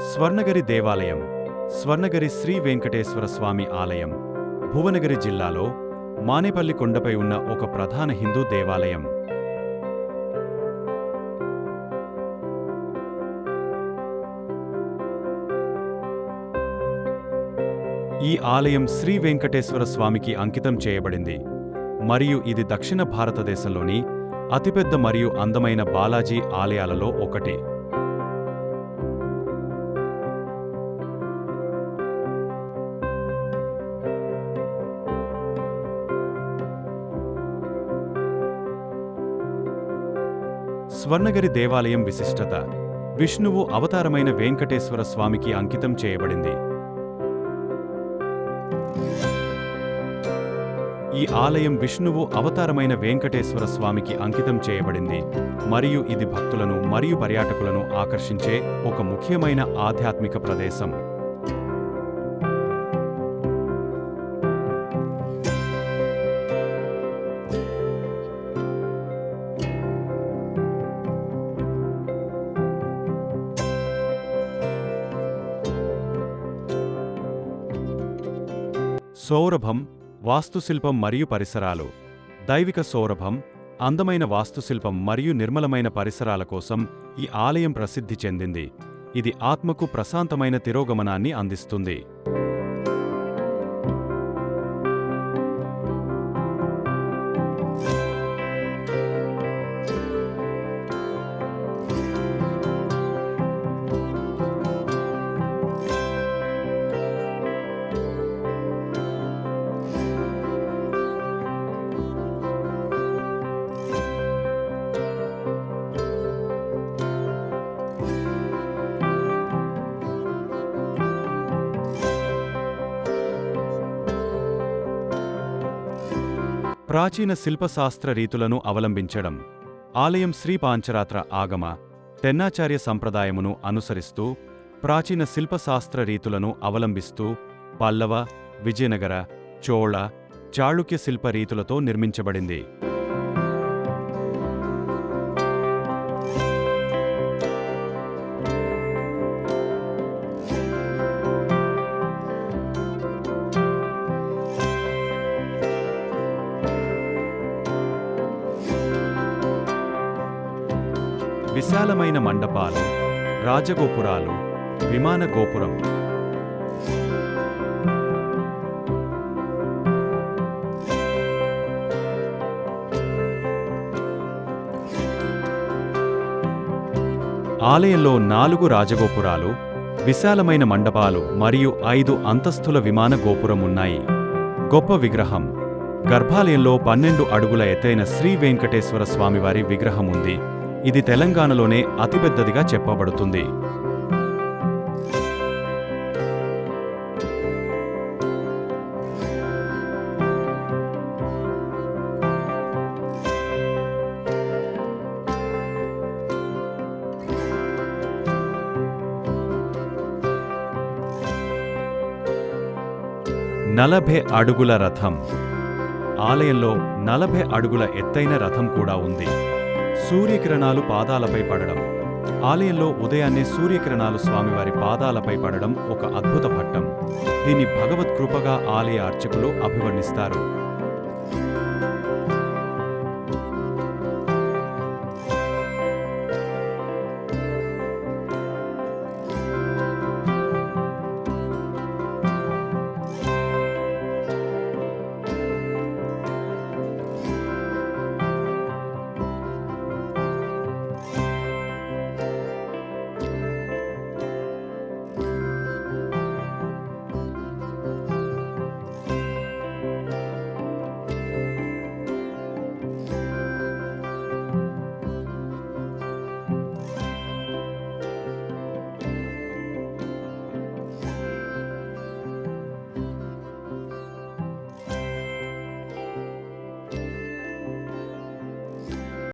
స్వర్ణగిరి దేవాలయం స్వర్ణగిరి శ్రీ వెంకటేశ్వర స్వామి ఆలయం భువనగిరి జిల్లాలో మానేపల్లి కొండపై ఉన్న ఒక ప్రధాన హిందూ దేవాలయం. ఈ ఆలయం శ్రీ వెంకటేశ్వర స్వామికి అంకితం చేయబడింది మరియు ఇది దక్షిణ భారతదేశంలోని అతిపెద్ద మరియు అందమైన బాలాజీ ఆలయాలలో ఒకటి. స్వర్ణగిరి దేవాలయం విశిష్టత: విష్ణువు అవతారమైన వెంకటేశ్వర స్వామికి అంకితం చేయబడింది. ఈ ఆలయం విష్ణువు అవతారమైన వెంకటేశ్వర స్వామికి అంకితం చేయబడింది మరియు ఇది భక్తులను మరియు పర్యాటకులను ఆకర్షించే ఒక ముఖ్యమైన ఆధ్యాత్మిక ప్రదేశం. సౌరభం వాస్తుశిల్పం మరియు పరిసరాలు. దైవిక సౌరభం, అందమైన వాస్తుశిల్పం మరియు నిర్మలమైన పరిసరాల కోసం ఈ ఆలయం ప్రసిద్ధి చెందింది. ఇది ఆత్మకు ప్రశాంతమైన తిరోగమనాన్ని అందిస్తుంది. ప్రాచీన శిల్పశాస్త్ర రీతులను అవలంబించడం. ఆలయం శ్రీ పాంచరాత్ర ఆగమ తెన్నాచార్య సంప్రదాయమును అనుసరిస్తూ ప్రాచీన శిల్పశాస్త్ర రీతులను అవలంబిస్తూ పల్లవ, విజయనగర, చోళ, చాళుక్య శిల్ప రీతులతో నిర్మించబడింది. విశాలమైన మండపాలు, రాజగోపురాలు, విమాన గోపురం. ఆలయంలో 4 రాజగోపురాలు, విశాలమైన మండపాలు మరియు 5 అంతస్తుల విమాన గోపురం ఉన్నాయి. గొప్ప విగ్రహం. గర్భాలయంలో 12 అడుగుల ఎత్తైన శ్రీ వెంకటేశ్వర స్వామివారి విగ్రహం ఉంది. ఇది తెలంగాణలోనే అతిపెద్దదిగా చెప్పబడుతుంది. నలభై అడుగుల రథం. ఆలయంలో 40 అడుగుల ఎత్తైన రథం కూడా ఉంది. సూర్యకిరణాలు పాదాలపై పడడం. ఆలయంలో ఉదయాన్నే సూర్యకిరణాలు స్వామివారి పాదాలపై పడడం ఒక అద్భుత ఘట్టం. దీన్ని భగవత్కృపగా ఆలయ అర్చకులు అభివర్ణిస్తారు.